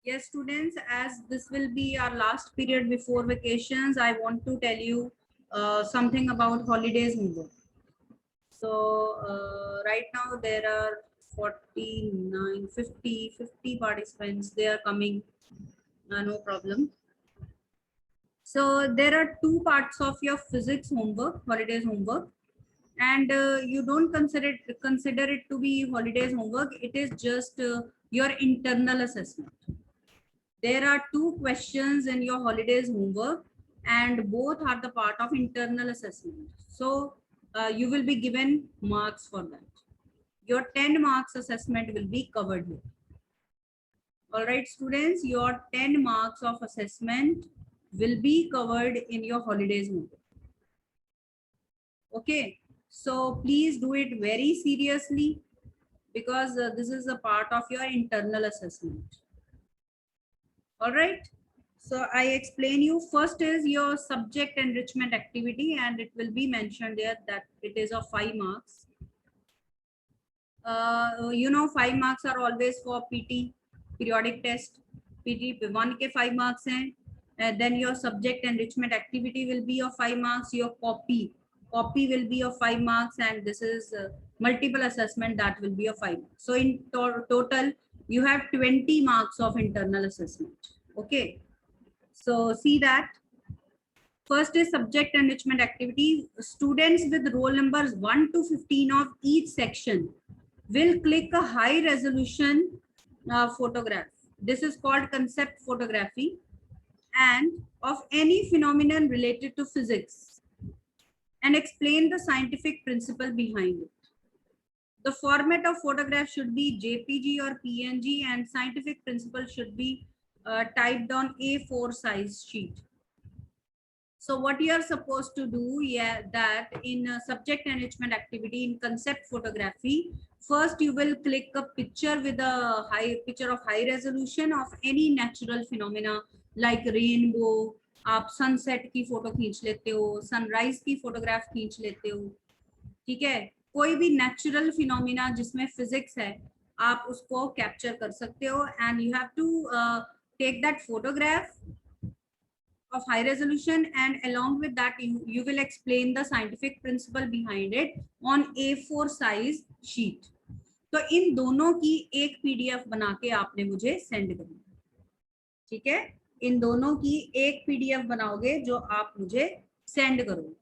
Yes, students, as this will be our last period before vacations, I want to tell you something about holidays homework. So right now there are 49, 50 participants. They are coming, no problem. So there are two parts of your physics homework, holidays homework, and you don't consider it to be holidays homework. It is just your internal assessment. There are two questions in your holidays homework and both are the part of internal assessment. So you will be given marks for that. Your 10 marks assessment will be covered here. All right, students, your 10 marks of assessment will be covered in your holidays homework. Okay, so please do it very seriously because this is a part of your internal assessment. All right. So I explain you. First is your subject enrichment activity, and it will be mentioned there that it is of 5 marks. 5 marks are always for PT, periodic test. PT 1 के 5 marks हैं. Then your subject enrichment activity will be of 5 marks. Your copy will be of 5 marks, and this is multiple assessment that will be of 5 marks. So in total, you have 20 marks of internal assessment. Okay. So see that. First is subject enrichment activity. Students with roll numbers 1 to 15 of each section will click a high resolution photograph. This is called concept photography, and of any phenomenon related to physics, and explain the scientific principle behind it. The format of photograph should be JPG or PNG, and scientific principle should be typed on A4 size sheet. So what you are supposed to do, that in subject enrichment activity in concept photography, first you will click a picture with a picture of high resolution of any natural phenomena like rainbow. आप sunset की photo खींच लेते हो, sunrise की photograph खींच लेते हो, ठीक है, कोई भी नेचुरल फिनोमिना जिसमें फिजिक्स है आप उसको कैप्चर कर सकते हो, and you have to take that photograph of high resolution, and along with that you will explain the scientific principle behind it on A4 size sheet. तो इन दोनों की एक पीडीएफ बना के आपने मुझे सेंड करनी है, ठीक है, इन दोनों की एक पीडीएफ बनाओगे जो आप मुझे सेंड करोगे.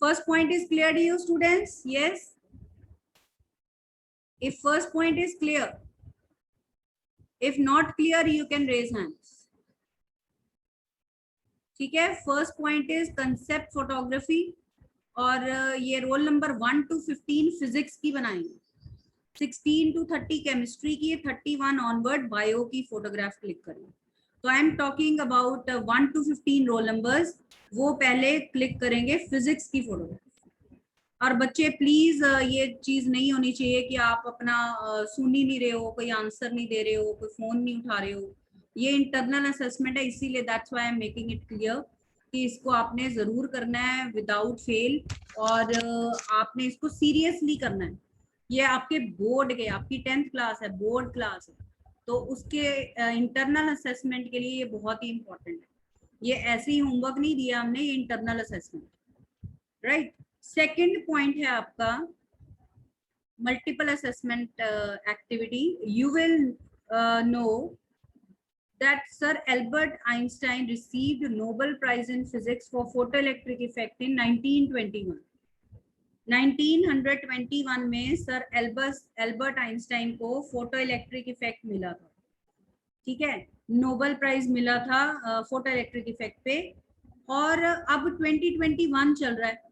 First point is clear to you students? Yes, if first point is clear, if not clear you can raise hands. ठीक है, first point is concept photography, और ये रोल नंबर 1 to 15 फिजिक्स की बनाएंगे, 16 to 30 केमिस्ट्री की, 31 onward bio की photograph click करेंगे. तो I am talking about 1 to 15 roll numbers, वो पहले क्लिक करेंगे फिजिक्स की फोटोग्राफ. और बच्चे प्लीज ये चीज नहीं होनी चाहिए कि आप अपना सुन ही नहीं रहे हो, कोई आंसर नहीं दे रहे हो, कोई फोन नहीं उठा रहे हो. ये इंटरनल असेसमेंट है, इसीलिए that's why I am making it clear कि इसको आपने जरूर करना है विदाउट फेल, और आपने इसको सीरियसली करना है. ये आपके बोर्ड के, आपकी 10th क्लास है, बोर्ड क्लास है, तो उसके इंटरनल असेसमेंट के लिए ये बहुत ही इंपॉर्टेंट है. ये ऐसे ही होमवर्क नहीं दिया हमने, ये internal assessment, right. Second point है आपका multiple assessment activity. You will know that Sir Albert Einstein received Nobel Prize in Physics for photoelectric effect in 1921. 1921 में सर एल्बर्ट आइंस्टाइन को फोटो इलेक्ट्रिक इफेक्ट मिला था, ठीक है, नोबेल प्राइज मिला था फोटो इलेक्ट्रिक इफेक्ट पे. और अब 2021 चल रहा है,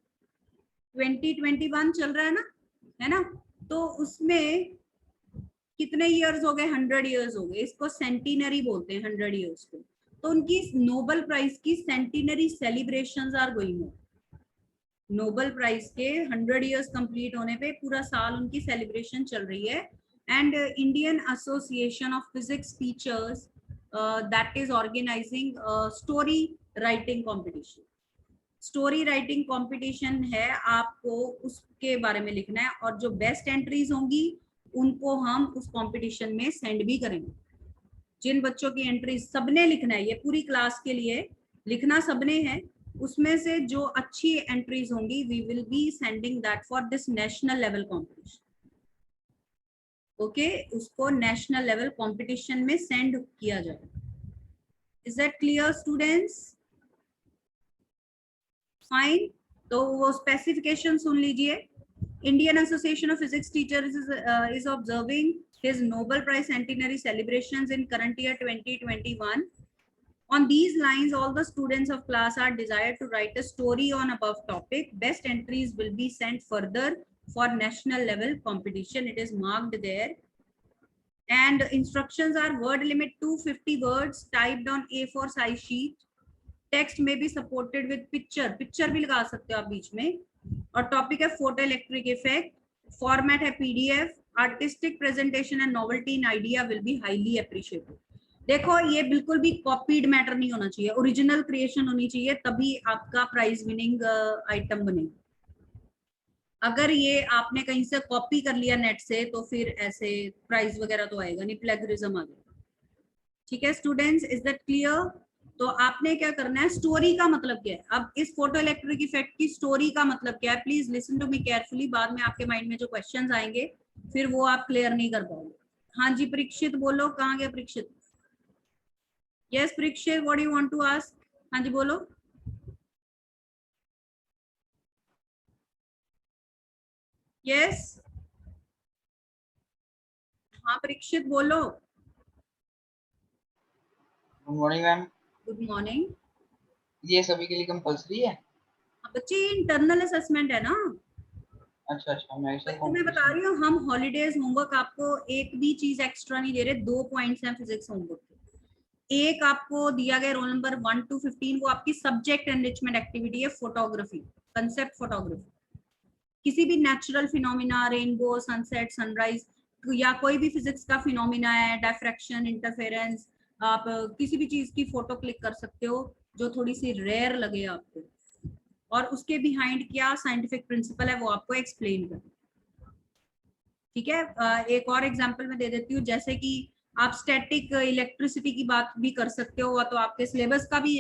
2021 चल रहा है ना, तो उसमें कितने इयर्स हो गए? 100 इयर्स हो गए. इसको सेंटिनरी बोलते हैं 100 इयर्स को. तो उनकी नोबेल प्राइज की centenary celebrations are going on. Nobel prize के 100 इयर्स कंप्लीट होने पे पूरा साल उनकी सेलिब्रेशन चल रही है. And Indian Association of Physics Teachers that is organising story writing competition. Story writing competition है, आपको उसके बारे में लिखना है, और जो बेस्ट एंट्रीज होंगी उनको हम उस कंपटीशन में सेंड भी करेंगे, जिन बच्चों की एंट्री सबने लिखना है, ये पूरी क्लास के लिए लिखना सबने है, उसमें से जो अच्छी एंट्रीज होंगी we will be sending that for this national level competition. Okay, उसको नेशनल लेवल कॉम्पिटिशन में सेंड किया जाएगा। Is that clear students? Fine, तो वो स्पेसिफिकेशन सुन लीजिए। Indian Association of Physics Teachers is observing his Nobel Prize centenary celebrations in current year 2021. On these lines, all the students of class are desired to write a story on above topic. Best entries will be sent further for national level competition. It is marked there. And instructions are word limit 250 words typed on A4 size sheet. Text may be supported with picture भी लगा सकते हो आप बीच में। और topic है photo electric effect, format है PDF, artistic presentation and novelty in idea will be highly appreciated. देखो ये बिल्कुल भी कॉपीड मैटर नहीं होना चाहिए, ओरिजिनल क्रिएशन होनी चाहिए, तभी आपका प्राइज विनिंग आइटम बनेगा। अगर ये आपने कहीं से कॉपी कर लिया नेट से तो फिर ऐसे प्राइज वगैरह तो आएगा नहीं, प्लेगरिज्म आ जाएगा। ठीक है स्टूडेंट्स, इज दैट क्लियर? तो आपने क्या करना है, स्टोरी का मतलब क्या है। अब इस फोटो इलेक्ट्रिक इफेक्ट की स्टोरी का मतलब क्या है, please listen to me carefully. बाद में आपके माइंड में जो क्वेश्चंस आएंगे फिर वो आप क्लियर नहीं कर पाओगे। हाँ जी परीक्षित बोलो, कहाँ गया Parikshit? Yes Parikshit, what do you want to ask? हाँ जी बोलो। यस हाँ परीक्षित बोलो। Good morning ma'am. Good morning. ये सभी के लिए कंपलसरी है? बच्चे इंटरनल असेसमेंट है ना। अच्छा अच्छा, मैं तो मैं बता रही हूँ, हम हॉलीडेज होमवर्क आपको एक भी चीज एक्स्ट्रा नहीं दे रहे। 2 पॉइंट्स हैं फिजिक्स होमवर्क के। एक आपको दिया गया रोल नंबर 1 to 15, वो आपकी सब्जेक्ट एनरिचमेंट एक्टिविटी है, फोटोग्राफी, कंसेप्ट फोटोग्राफी। किसी भी natural phenomena, rainbow, sunset, sunrise या कोई भी फिजिक्स का फिनोमिना है, डायफ्रैक्शन, इंटरफेरेंस, आप किसी भी चीज की फोटो क्लिक कर सकते हो जो थोड़ी सी रेयर लगे आपको, और उसके बिहाइंड क्या साइंटिफिक प्रिंसिपल है वो आपको एक्सप्लेन कर। ठीक है, एक और एग्जांपल मैं दे देती हूँ, जैसे कि आप स्टैटिक इलेक्ट्रिसिटी की बात भी कर सकते हो, तो आपके सिलेबस का भी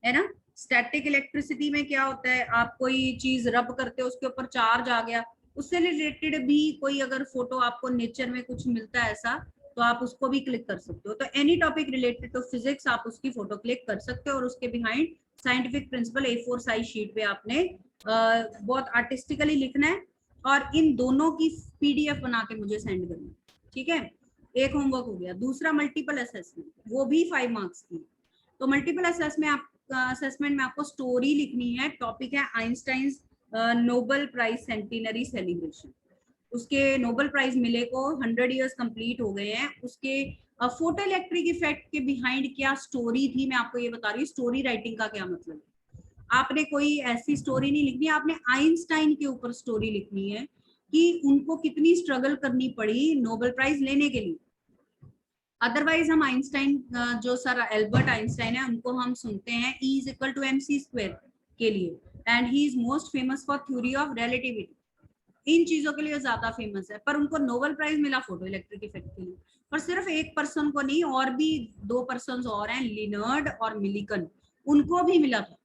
है ना। स्टैटिक इलेक्ट्रिसिटी में क्या होता है, आप कोई चीज रब करते हो, उसके ऊपर चार्ज आ गया, उससे रिलेटेड भी कोई अगर फोटो आपको नेचर में कुछ मिलता है ऐसा, तो आप उसको भी क्लिक कर सकते हो। तो any topic related to physics आप उसकी फोटो क्लिक कर सकते हो, और उसके behind scientific principle A4 size sheet पे आपने बहुत आर्टिस्टिकली लिखना है, और इन दोनों की PDF बना के मुझे सेंड करना है। ठीक है, एक होमवर्क हो गया। दूसरा मल्टीपल असेसमेंट, वो भी 5 मार्क्स की। तो मल्टीपल असेसमेंट में आपको स्टोरी लिखनी है। टॉपिक है Einstein's Nobel prize centenary celebration. उसके नोबेल प्राइज मिले को 100 इयर्स कंप्लीट हो गए हैं। उसके फोटो इलेक्ट्रिक इफेक्ट के बिहाइंड क्या स्टोरी थी, मैं आपको ये बता रही हूँ। स्टोरी राइटिंग का क्या मतलब है, आपने कोई ऐसी स्टोरी नहीं लिखनी, आपने आइंस्टाइन के ऊपर स्टोरी लिखनी है कि उनको कितनी स्ट्रगल करनी पड़ी नोबेल प्राइज लेने के लिए। अदरवाइज हम आइंस्टाइन, जो सर एल्बर्ट आइंस्टाइन है, उनको हम सुनते हैं E is equal to MC² के लिए, and he is most famous for theory of relativity. इन चीजों के लिए ज्यादा फेमस है, पर उनको नोबेल प्राइज मिला फोटो इलेक्ट्रिक इफेक्ट के लिए। और सिर्फ एक पर्सन को नहीं, और भी 2 पर्सन और हैं, लिनर्ड और मिलिकन, उनको भी मिला था।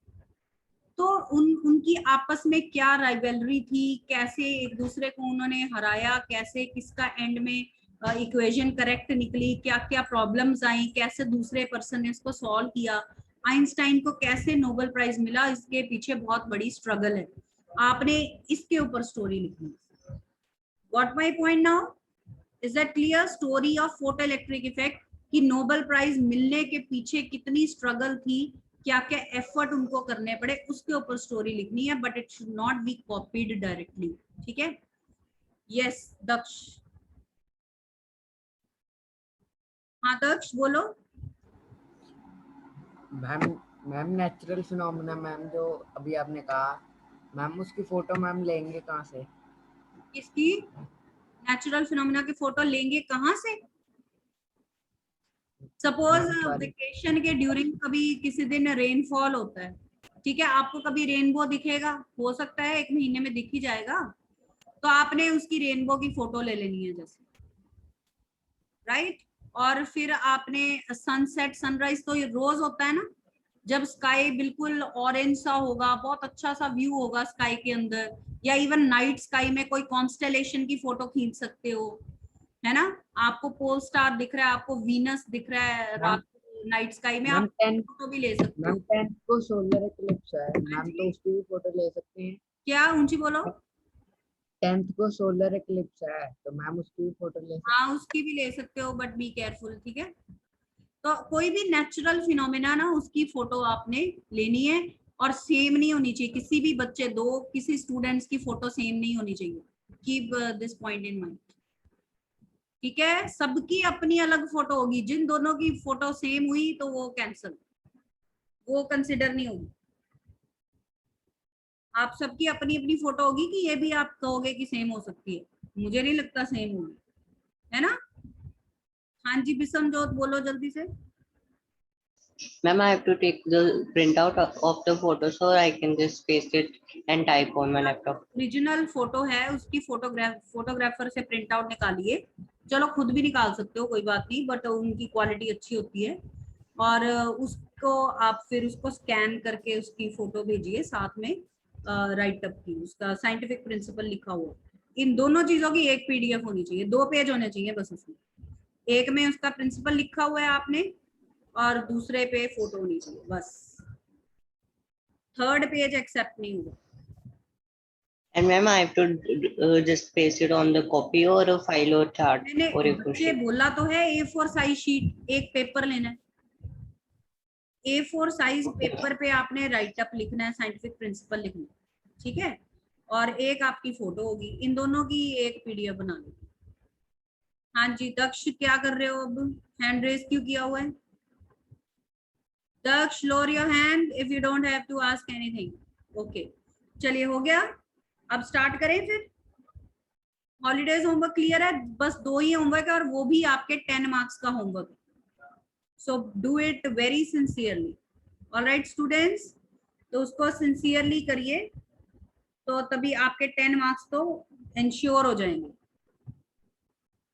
तो उनकी आपस में क्या राइवलरी थी, कैसे एक दूसरे को उन्होंने हराया, कैसे किसका एंड में इक्वेशन करेक्ट निकली, क्या क्या प्रॉब्लम्स आई, कैसे दूसरे पर्सन ने इसको सॉल्व किया, आइंस्टाइन को कैसे नोबेल प्राइज मिला, इसके पीछे बहुत बड़ी स्ट्रगल है। आपने इसके ऊपर स्टोरी लिखनी है। What my point now, is that clear? Story of photo electric effect कि नोबेल प्राइज मिलने के पीछे कितनी स्ट्रगल थी, क्या क्या एफर्ट उनको करने पड़े, उसके ऊपर स्टोरी लिखनी है, but it should not be copied directly. ठीक है, यस दक्ष। हाँ दक्ष बोलो। Ma'am ma'am natural phenomena ma'am जो अभी आपने कहा मैम, उसकी फोटो मैम लेंगे कहाँ से? किसकी? नेचुरल फिनोमेना की फोटो लेंगे कहाँ से? सपोज वेकेशन के ड्यूरिंग कभी किसी दिन रेनफॉल होता है, ठीक है, आपको कभी रेनबो दिखेगा, हो सकता है 1 महीने में दिख ही जाएगा, तो आपने उसकी रेनबो की फोटो ले लेनी है जैसे, राइट। और फिर आपने सनसेट सनराइज तो ये रोज होता है ना, जब स्काई बिल्कुल ऑरेंज सा होगा, बहुत अच्छा सा व्यू होगा स्काई के अंदर, या इवन नाइट स्काई में कोई कॉन्स्टेलेशन की फोटो खींच सकते हो, है ना। आपको पोल स्टार दिख रहा है, आपको वीनस दिख रहा है मैम रात नाइट स्काई में, मैम आप 10 फोटो भी ले सकते मैम हो। 10 को सोलर इक्लिप्स है हाँ मैम, तो जी, उसकी भी फोटो ले सकते हैं। क्या ऊंची बोलो। 10th को सोलर इक्लिप्स है तो मैम उसकी भी फोटो ले सकते हाँ उसकी भी ले सकते हो, बट बी केयरफुल, ठीक है। तो कोई भी नेचुरल फिनोमेना ना, उसकी फोटो आपने लेनी है, और सेम नहीं होनी चाहिए। किसी भी बच्चे, दो किसी स्टूडेंट्स की फोटो सेम नहीं होनी चाहिए। Keep this point in mind, ठीक है। सबकी अपनी अलग फोटो होगी, जिन दोनों की फोटो सेम हुई तो वो कैंसल, वो कंसिडर नहीं होगी। आप सबकी अपनी अपनी फोटो होगी, कि ये भी आप कहोगे कि सेम हो सकती है, मुझे नहीं लगता सेम होगी, है ना। हाँ जी बिसमजोत बोलो जल्दी से। Ma'am, I have to take the printout of the photo so I can just paste it and type on my laptop. Original photo है उसकी, फोटोग्राफर से प्रिंट आउट निकालिए। चलो खुद भी निकाल सकते हो, कोई बात नहीं, बट उनकी क्वालिटी अच्छी होती है। और उसको आप फिर उसको स्कैन करके उसकी फोटो भेजिए, साथ में राइट अप की, उसका साइंटिफिक प्रिंसिपल लिखा हुआ। इन दोनों चीजों की एक पीडीएफ होनी चाहिए, 2 पेज होने चाहिए बस उसमें। एक में उसका प्रिंसिपल लिखा हुआ है आपने, और दूसरे पे फोटो होनी चाहिए बस। थर्ड पेज एक्सेप्ट नहीं होगा। And ma'am, I have to just paste it on the copy or a file or chart मैंने or a बच्चे sheet. बोला तो है A4 साइज शीट, एक पेपर लेना है, A4 साइज पेपर पे आपने राइट अप लिखना है, साइंटिफिक प्रिंसिपल लिखना है, ठीक है। और एक आपकी फोटो होगी, इन दोनों की एक पीडीएफ बना लो। हाँ जी दक्ष क्या कर रहे हो अब, हैंड रेज क्यों किया हुआ है। Daksh lower your hand if you don't have to ask anything. Okay चलिए हो गया, अब स्टार्ट करें फिर। हॉलीडेज होमवर्क क्लियर है, बस 2 ही होमवर्क है, और वो भी आपके 10 मार्क्स का होमवर्क है। so do it very sincerely, all right students, तो उसको सिंसियरली करिए, तो तभी आपके 10 मार्क्स तो इंश्योर हो जाएंगे।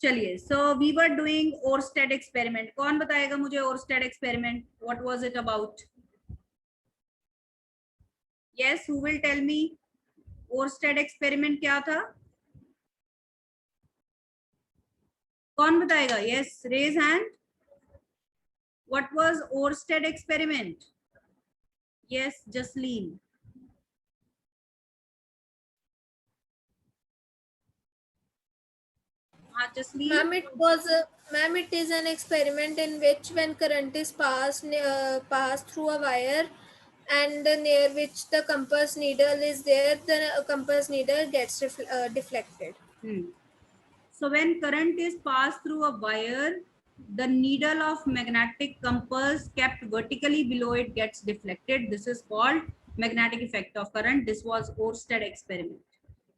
चलिए so we were doing Oersted experiment. कौन बताएगा मुझे Oersted experiment, what was it about. Yes who will tell me, Oersted experiment क्या था, कौन बताएगा। Yes raise hand, what was Oersted experiment. Yes Jasleen. हाँ Jasleen. Ma'am, it is an experiment in which when current is passed through a wire and near which the compass needle is there, the compass needle gets deflected. So when current is passed through a wire, the needle of magnetic compass kept vertically below it gets deflected. This is called magnetic effect of current. This was Oersted experiment.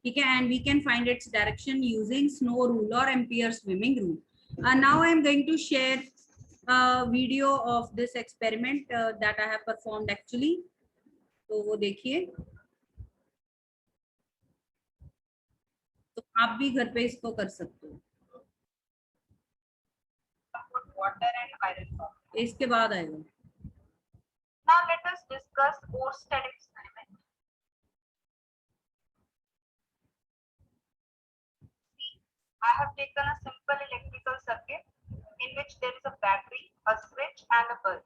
Okay, and we can find its direction using snow rule or Ampere swimming rule. Now I am going to share a video of this experiment that I have performed actually. तो वो देखिए, तो आप भी घर पे इसको कर सकते हो। Water and iron ore. इसके बाद आएगा। Now let us discuss Oersted experiment. See, I have taken a simple electrical circuit in which there is a battery, a switch and a bulb.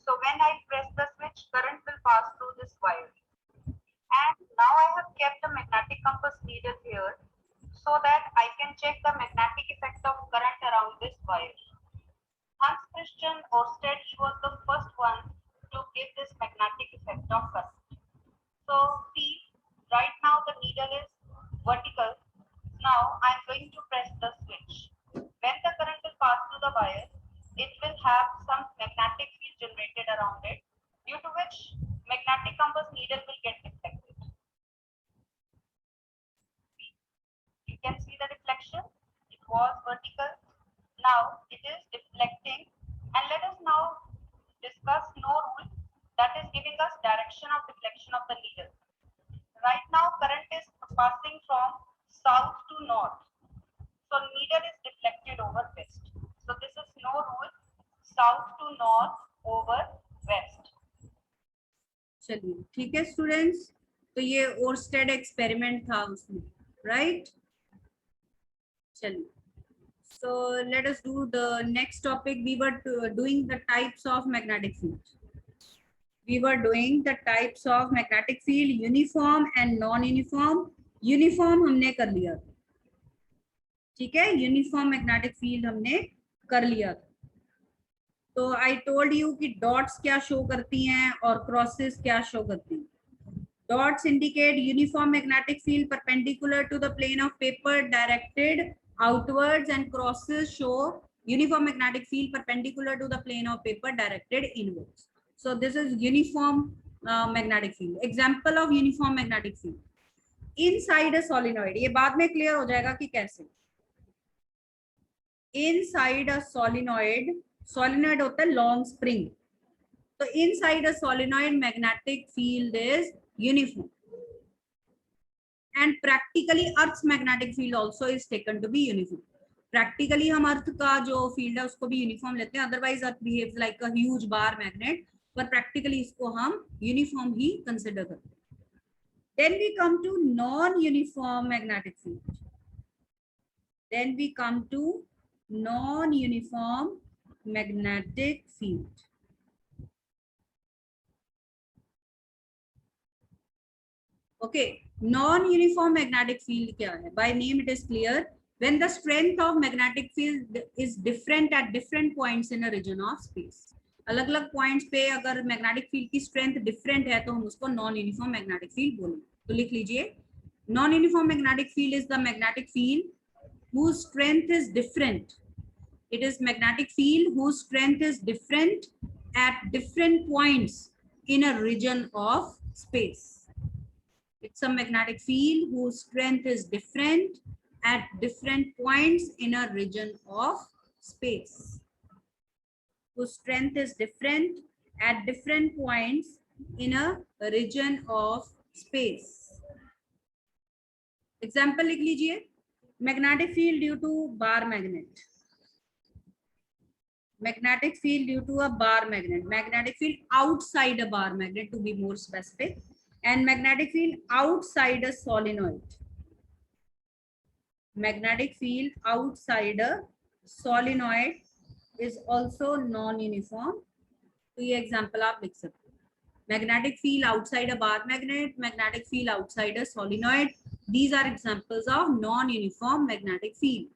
So when I press the switch, current will pass through this wire. And now I have kept the magnetic compass needle here so that I can check the magnetic effect of current around this wire. Hans Christian Oersted, he was the first one to give this magnetic effect of current. So see, right now the needle is vertical. Now I am going to press the switch. When the current will pass through the wire, it will have some magnetic field generated around it, due to which magnetic compass needle will get deflected. You can see the deflection. It was vertical. Now it is deflecting, and let us now discuss Snow rule, that is giving us direction of deflection of the needle. Right now current is passing from south to north, so needle is deflected over west. So this is Snow south to north over west. चलिए ठीक है students, तो ये Oersted experiment था उसमें, right? चलिए, so let us do the next topic. We were doing the types of magnetic field. We were doing the types of magnetic field, uniform and non-uniform. Uniform हमने कर लिया था, ठीक है, यूनिफॉर्म मैग्नेटिक फील्ड हमने कर लिया था. तो आई टोल्ड यू कि डॉट्स क्या शो करती हैं और क्रॉसेस क्या शो करती हैं. Dots indicate uniform magnetic field perpendicular to the plane of paper directed outwards, and crosses show uniform magnetic field perpendicular to the plane of paper directed inwards. So this is uniform magnetic field. Example of uniform magnetic field. Inside a solenoid, ये बाद में clear हो जाएगा कि कैसे. Inside a solenoid, solenoid होता है long spring. तो inside a solenoid magnetic field is uniform. And practically Earth's magnetic field also is taken to be uniform. Practically हम अर्थ का जो फील्ड है उसको भी यूनिफॉर्म लेते हैं, otherwise earth behaves like a huge bar magnet, पर प्रैक्टिकली इसको हम यूनिफॉर्म ही कंसिडर करते हैं. Then we come to non-uniform magnetic field. Then we come to non-uniform magnetic field. Okay, non-uniform magnetic field क्या है? By name it is clear. When the strength of magnetic field is different at different points in a region of space. अलग अलग points पे अगर magnetic field की strength different है तो हम उसको नॉन यूनिफॉर्म मैग्नेटिक फील्ड बोलेंगे. तो लिख लीजिए, non uniform magnetic field is the magnetic field whose strength is different. It is magnetic field whose strength is different at different points in a region of space. It's a magnetic field whose strength is different at different points in a region of space. Whose strength is different at different points in a region of space. Example लिख लीजिए, magnetic field due to bar magnet. Magnetic field due to a bar magnet. Magnetic field outside a bar magnet, to be more specific. And magnetic field outside a solenoid. Magnetic field outside a solenoid is also non-uniform. तो ये example आप लिख सकते हैं. Magnetic field outside a bar magnet, magnetic field outside a solenoid. These are examples of non-uniform magnetic field.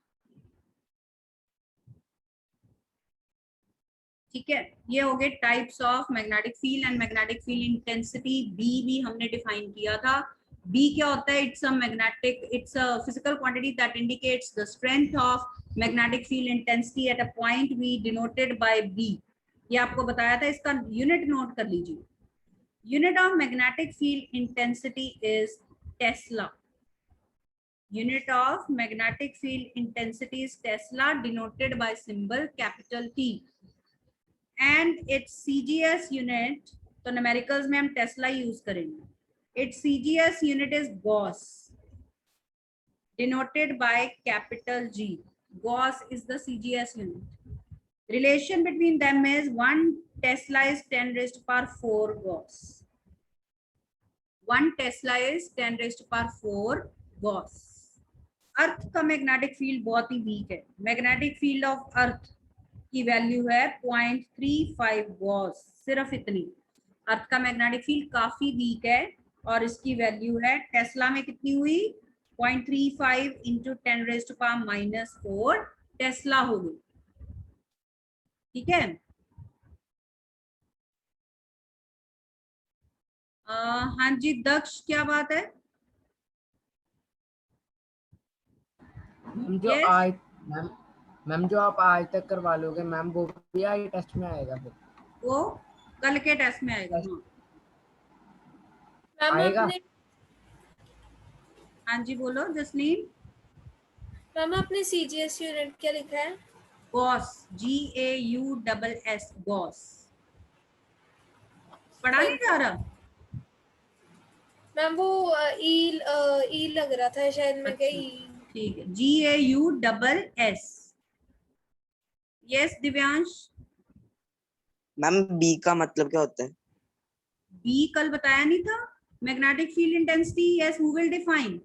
ठीक है, ये हो गए types of magnetic field and magnetic field intensity. B भी हमने डिफाइन किया था. बी क्या होता है? It's a physical quantity that indicates the strength of magnetic field intensity at a point we denoted by B. ये आपको बताया था, इसका यूनिट नोट कर लीजिए. Unit of magnetic field intensity is tesla. Unit of magnetic field intensity is Tesla, denoted by symbol capital T. And its CGS unit, तो numericals में हम Tesla यूज करेंगे. Its CGS unit is Gauss, denoted by capital G. Gauss is the CGS unit. Relation between them is 1 Tesla is 10 raised to power 4 Gauss. 1 Tesla is 10 raised to power 4 Gauss. अर्थ का magnetic field बहुत ही week है. Magnetic field of earth की value है 0.35 Gauss, सिर्फ इतनी. अर्थ का magnetic field काफी week है और इसकी वैल्यू है टेस्ला में कितनी हुई? 0.35 into 10 raised to power -4 Tesla हो गई. ठीक है. हाँ जी दक्ष, क्या बात है? मैम जो Yes. आज मैम जो आप आज तक करवा लोगे मैम वो भी आई टेस्ट में आएगा फिर? वो कल के टेस्ट में आएगा. हाँ. मैम आएगा? आपने हाँ जी बोलो जसलीन. मैम आपने CGS यूनिट क्या लिखा है? Gauss, GAUSS, Gauss. पढ़ा नहीं जा रहा? मैम वो ई लग रहा था शायद, मैं क्या ई. ठीक है, GAUSS. Yes Divyansh. Ma'am B का मतलब क्या होता है? बी कल बताया नहीं था, magnetic field intensity. Yes, who will define?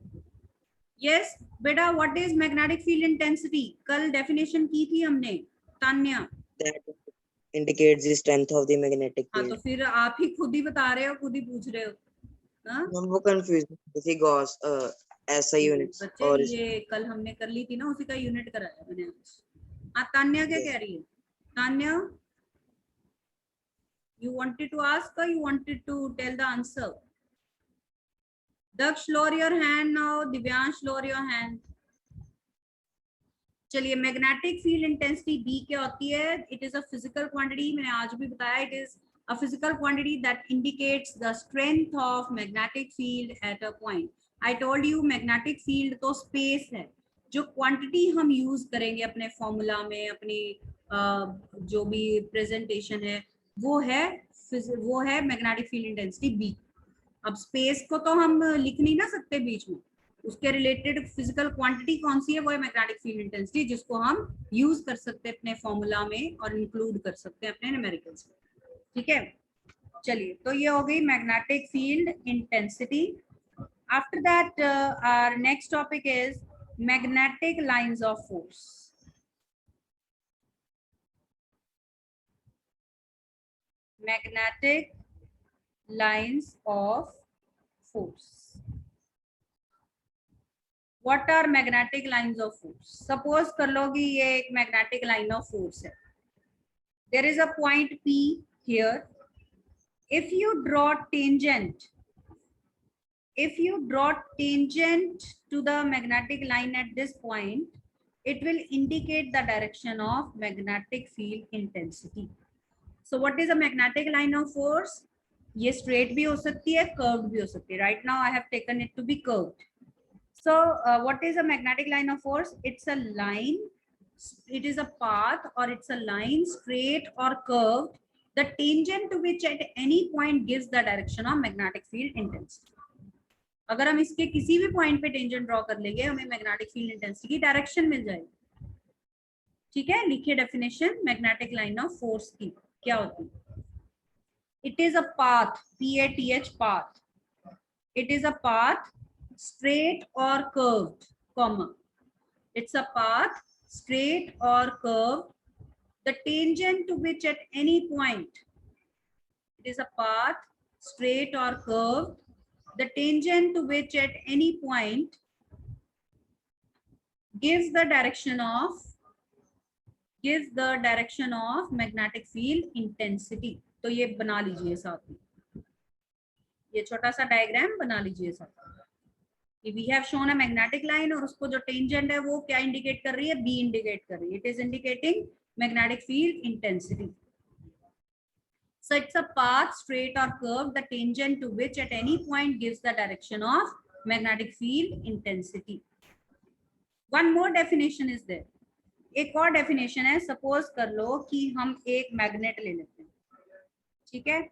Yes बेटा, what is magnetic field intensity? कल डेफिनेशन की थी हमने, Tanya. That indicates the strength of the magnetic हाँ, तो field. फिर आप ही खुद ही बता रहे हो, खुद ही पूछ रहे हो। हाँ मैम वो कंफ्यूजन थी, गॉस ऐसा यूनिट्स बच्चे, और ये कल हमने कर ली थी ना, उसी का यूनिट कराया मैंने आज। हाँ तान्या क्या कह रही है? Tanya, you wanted to ask or you wanted to tell the answer? Daksh, lower your hand now. Divyansh, lower your hand. चलिए, मैग्नेटिक फील्ड इंटेंसिटी बी क्या होती है? It is a physical quantity, मैंने आज भी बताया, it is a physical quantity that indicates the strength of magnetic field at a point. I told you magnetic field तो space है, जो क्वांटिटी हम यूज करेंगे अपने फॉर्मूला में, अपनी जो भी प्रेजेंटेशन है वो है मैग्नेटिक फील्ड इंटेंसिटी बी। अब स्पेस को तो हम लिख नहीं ना सकते बीच में, उसके रिलेटेड फिजिकल क्वांटिटी कौन सी है? वो है मैग्नेटिक फील्ड इंटेंसिटी, जिसको हम यूज कर सकते हैं अपने फॉर्मूला में और इंक्लूड कर सकते हैं अपने न्यूमेरिकल्स में। ठीक है, चलिए, तो ये हो गई magnetic field intensity. After that our next topic is magnetic lines of force. Magnetic lines of force. What are magnetic lines of force? Suppose कर लो कि ये एक magnetic line of force है. There is a point P here. If you draw tangent to the magnetic line at this point, it will indicate the direction of magnetic field intensity. So what is a magnetic line of force? ये straight भी हो सकती है, curved भी हो सकती है. Right now I have taken it to be curved. So what is a magnetic line of force? It's a line, it is a path or it's a line straight or curved, the tangent to which at any point gives the direction of magnetic field intensity. अगर हम इसके किसी भी point पे tangent draw कर लेंगे, हमें magnetic field intensity की डायरेक्शन मिल जाएगी। ठीक है, लिखिए definition magnetic line of force की क्या होती है। It is a path, PATH, path. It is a path straight or curved, comma, it's a path straight or curved, the tangent to which at any point, it is a path straight or curved, the tangent to which at any point gives the direction of magnetic field intensity. तो ये बना लीजिए साथ में, ये छोटा सा diagram बना लीजिए साथ में। We have shown a magnetic line और उसको जो टेंजेंट है वो क्या इंडिकेट कर रही है? B इंडिकेट कर रही है। It is indicating magnetic field intensity. So it's a path straight or curved, the tangent to which at any point gives the direction of magnetic field intensity. One more definition is there. एक और definition है, suppose कर लो कि हम एक magnet ले लेते हैं, ठीक है,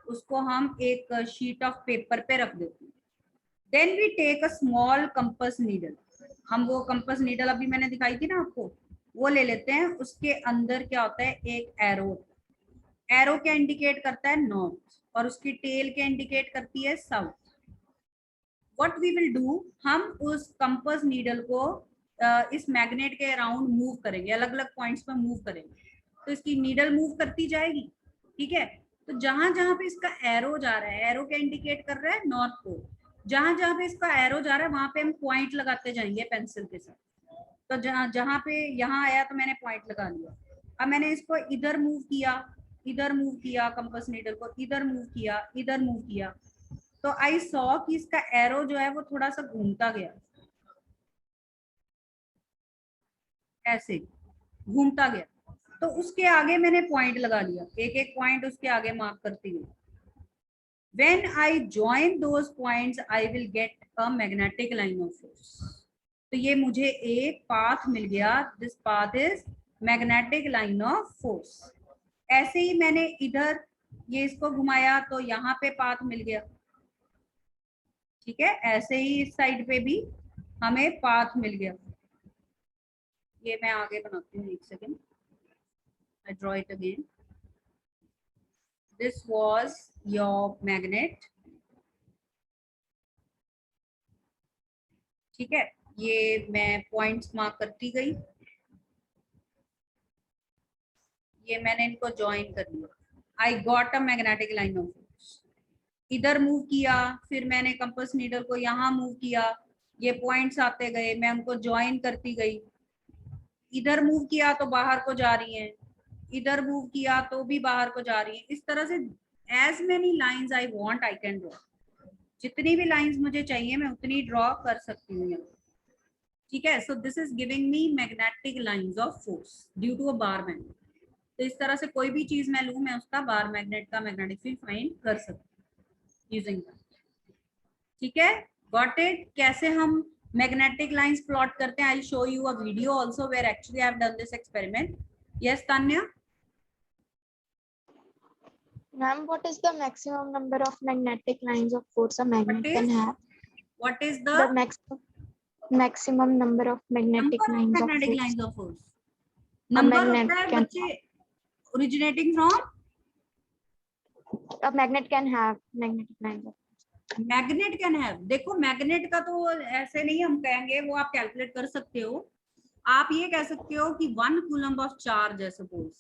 उसको हम एक शीट ऑफ पेपर पे रख देते हैं। Then we take a small compass needle. हम वो compass needle अभी मैंने दिखाई थी ना आपको, वो ले लेते हैं। उसके अंदर क्या होता है? एक एरो। एरो क्या इंडिकेट करता है? नॉर्थ, और उसकी टेल क्या इंडिकेट करती है? South. What we will do, हम उस compass needle को इस मैग्नेट के अराउंड मूव करेंगे, अलग अलग पॉइंट्स पर मूव करेंगे, तो इसकी नीडल मूव करती जाएगी। ठीक है, तो जहां जहां पे इसका एरो जा रहा है, एरो क्या इंडिकेट कर रहा है? नॉर्थ को। जहां जहां पे इसका एरो जा रहा है वहां पे हम पॉइंट लगाते जाएंगे पेंसिल के साथ। तो जहां जहां पे यहाँ आया तो मैंने पॉइंट लगा लिया। अब मैंने इसको इधर मूव किया, कंपास नीडल को इधर मूव किया, तो आई सॉ कि इसका एरो जो है वो थोड़ा सा घूमता गया, ऐसे घूमता गया। तो उसके आगे मैंने पॉइंट लगा लिया, एक एक पॉइंट उसके आगे मार्क करती गई। When I join those points, I will get a magnetic line of force. तो ये मुझे एक पाथ मिल गया, this path is magnetic line of force. ऐसे ही मैंने इधर ये इसको घुमाया तो यहाँ पे पाथ मिल गया। ठीक है, ऐसे ही इस साइड पे भी हमें पाथ मिल गया। ये मैं आगे बनाती हूँ, एक second, I draw it again. This was your magnet. ठीक है, ये मैं पॉइंट्स मार्क करती गई, ये मैंने इनको ज्वाइन कर लिया. I got a magnetic line of force. इधर मूव किया, फिर मैंने कंपास नीडल को यहाँ मूव किया, ये पॉइंट्स आते गए, मैं उनको ज्वाइन करती गई. इधर मूव किया तो बाहर को जा रही हैं, इधर मूव किया तो भी बाहर को जा रही हैं. इस तरह से as many lines I want I can draw. जितनी भी लाइंस मुझे चाहिए मैं उतनी ड्रॉ कर सकती हूँ. ठीक है, so this is giving me magnetic lines of force due to a bar magnet. तो इस तरह से कोई भी चीज मैं लूं, मैं उसका बार मैग्नेट का मैग्नेटिक फील्ड फाइंड कर सकती हूँ यूजिंग दैट. ठीक है, गॉट इट. कैसे हम मैग्नेटिक लाइंस प्लॉट करते हैं, I will show you a video also where actually I have done this experiment. Yes Tanya. Ma'am, what is the maximum number of magnetic lines of force a magnet is- can have? What is The the maximum number of magnetic number of lines of magnetic force lines of force? Number magnet होता है can बच्चे originating from a magnet can have magnetic lines of force. Magnet can have. देखो magnet का तो ऐसे नहीं हम कहेंगे, वो आप कैलकुलेट कर सकते हो. आप ये कह सकते हो कि 1 कूलम्ब ऑफ चार्ज है सपोज,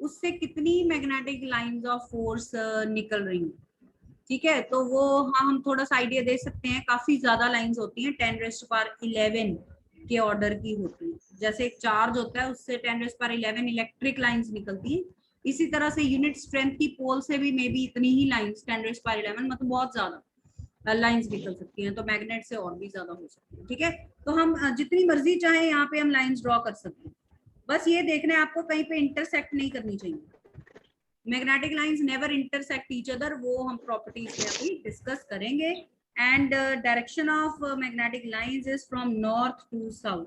उससे कितनी मैग्नेटिक लाइंस ऑफ फोर्स निकल रही हैं. ठीक है, तो वो हाँ हम थोड़ा सा आइडिया दे सकते हैं. काफी ज्यादा लाइंस होती हैं, 10⁻11 के ऑर्डर की होती है. जैसे एक चार्ज होता है उससे 10⁻11 इलेक्ट्रिक लाइंस निकलती हैं. इसी तरह से यूनिट स्ट्रेंथ की पोल से भी मे बी इतनी ही लाइंस 10⁻11 मतलब बहुत ज्यादा लाइंस निकल सकती हैं. तो मैग्नेट से और भी ज्यादा हो सकती है. ठीक है, तो हम जितनी मर्जी चाहे यहाँ पे हम लाइंस ड्रॉ कर सकते हैं. बस ये देखना है आपको कहीं पे इंटरसेक्ट नहीं करनी चाहिए. Magnetic lines never intersect each other, वो हम प्रॉपर्टीज में अभी डिस्कस करेंगे. And direction of magnetic lines is from north to south.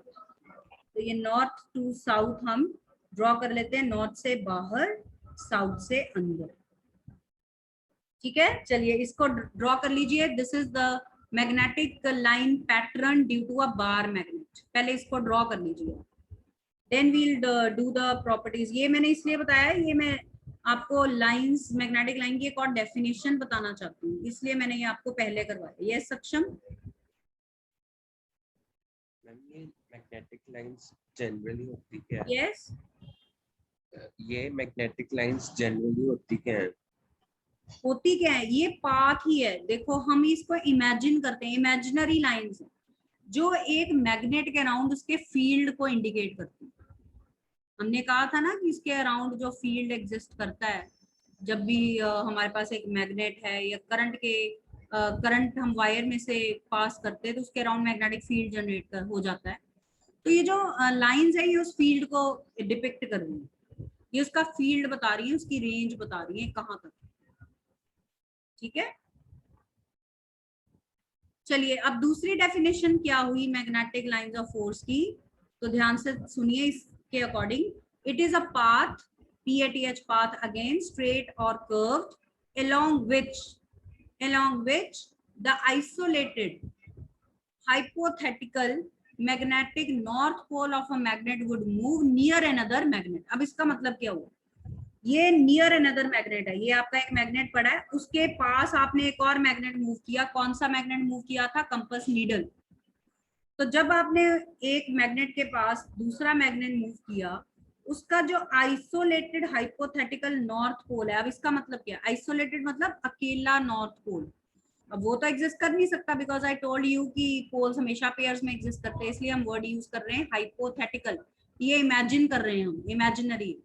तो ये नॉर्थ टू साउथ हम ड्रॉ कर लेते हैं, नॉर्थ से बाहर साउथ से अंदर. ठीक है, चलिए इसको ड्रॉ कर लीजिए. This is the magnetic line pattern due to a bar magnet. पहले इसको ड्रॉ कर लीजिए, then we'll do the properties. ये मैंने इसलिए बताया, ये मैं आपको लाइंस मैग्नेटिक लाइन की एक और डेफिनेशन बताना चाहती हूँ, इसलिए मैंने ये आपको पहले करवाया. ये सक्षम. ये मैग्नेटिक लाइंस जनरली होती क्या है? यस, ये मैग्नेटिक लाइंस जनरली होती क्या है? होती क्या है, ये पाथ ही है. देखो हम इसको इमेजिन करते हैं, इमेजिनरी लाइंस जो एक मैग्नेट के अराउंड उसके फील्ड को इंडिकेट करती है. हमने कहा था ना कि इसके अराउंड जो फील्ड एग्जिस्ट करता है, जब भी हमारे पास एक मैग्नेट है या करंट हम वायर में से पास करते हैं तो उसके अराउंड मैग्नेटिक फील्ड जनरेट हो जाता है. तो ये जो लाइंस है ये उस फील्ड को डिपिक्ट कर रही है, ये उसका फील्ड बता रही है, उसकी रेंज बता रही है कहाँ तक. ठीक है, चलिए अब दूसरी डेफिनेशन क्या हुई मैग्नेटिक लाइंस ऑफ फोर्स की, तो ध्यान से सुनिए. इसके according it is a path, PATH path again straight or curved along which the isolated hypothetical magnetic north pole of a magnet would move near another magnet. अब इसका मतलब क्या हुआ, ये नियर अनदर मैग्नेट है, ये आपका एक मैग्नेट पड़ा है, उसके पास आपने एक और मैग्नेट मूव किया. कौन सा मैग्नेट मूव किया था? Compass needle. तो जब आपने एक मैग्नेट के पास दूसरा मैग्नेट मूव किया, उसका जो आइसोलेटेड हाइपोथेटिकल नॉर्थ पोल है, अब इसका मतलब क्या है? आइसोलेटेड मतलब अकेला नॉर्थ पोल. अब वो तो एग्जिस्ट कर नहीं सकता, बिकॉज आई टोल्ड यू कि पोल्स हमेशा पेयर्स में एग्जिस्ट करते हैं, इसलिए हम वर्ड यूज कर रहे हैं हाइपोथेटिकल. ये इमेजिन कर रहे हैं हम, इमेजिनरी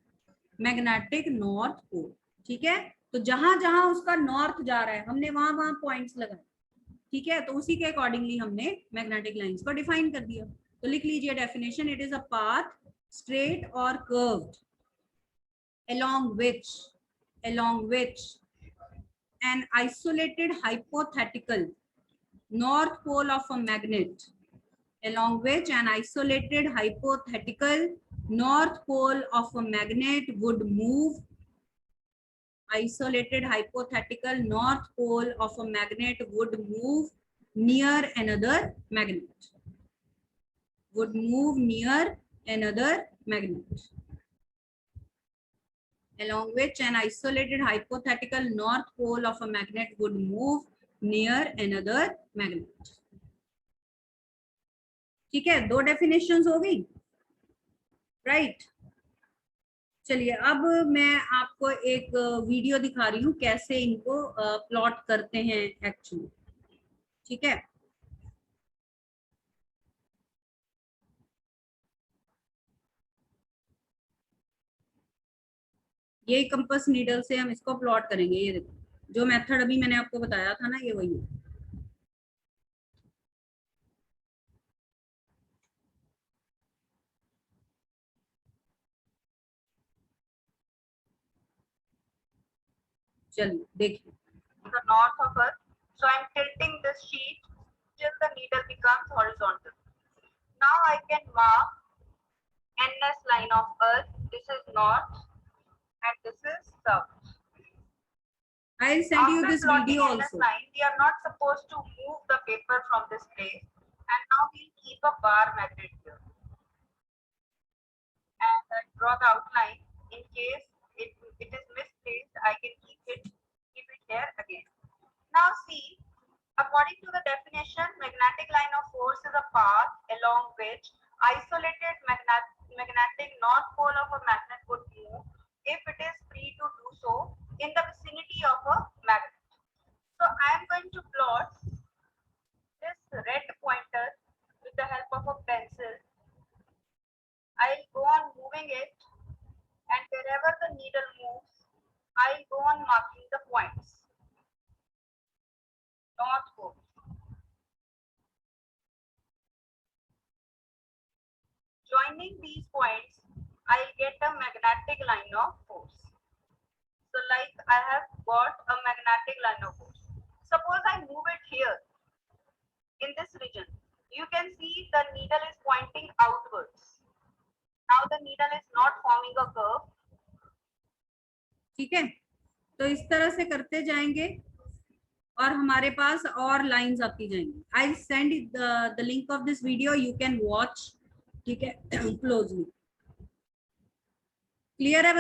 मैग्नेटिक नॉर्थ पोल. ठीक है, तो जहां जहां उसका नॉर्थ जा रहा है हमने वहां वहां पॉइंट्स लगाए. ठीक है, तो उसी के अकॉर्डिंगली हमने मैग्नेटिक लाइंस को डिफाइन कर दिया. तो लिख लीजिए definition. It is a path straight or curved along which an isolated hypothetical north pole of a magnet would move. Isolated hypothetical north pole of a magnet would move near another magnet. Would move near another magnet. along which an isolated hypothetical north pole of a magnet would move near another magnet. ठीक है, दो definitions हो गई, right. चलिए अब मैं आपको एक वीडियो दिखा रही हूँ कैसे इनको प्लॉट करते हैं एक्चुअली, ठीक है। ये कंपास नीडल से हम इसको प्लॉट करेंगे। ये देखो, जो मेथड अभी मैंने आपको बताया था ना, ये वही है। चलिए देखिए। The north of Earth. So I'm tilting this sheet till the needle becomes horizontal. Now I can mark NS line of Earth. This is north and this is south. I'll send you After this plotting video NS also. line, we are not supposed to move the paper from this place. And now we'll keep a bar magnet here. And I draw the outline. In case it is misplaced, I can keep it here again. Now see, according to the definition, magnetic line of force is a path along which isolated magnetic north pole of a magnet would move if it is free to do so in the vicinity of a magnet. So I am going to plot this red pointer with the help of a pencil. I'll go on moving it, and wherever the needle moves, I'll go on marking the points. North pole. Joining these points, I'll get a magnetic line of force. So like I have got a magnetic line of force. Suppose I move it here in this region. You can see the needle is pointing outwards. Now the needle is not forming a curve. ठीक है, तो इस तरह से करते जाएंगे और हमारे पास और लाइंस आती जाएंगी। I send the link of this video, you can watch, ठीक है, क्लोजली। क्लियर है?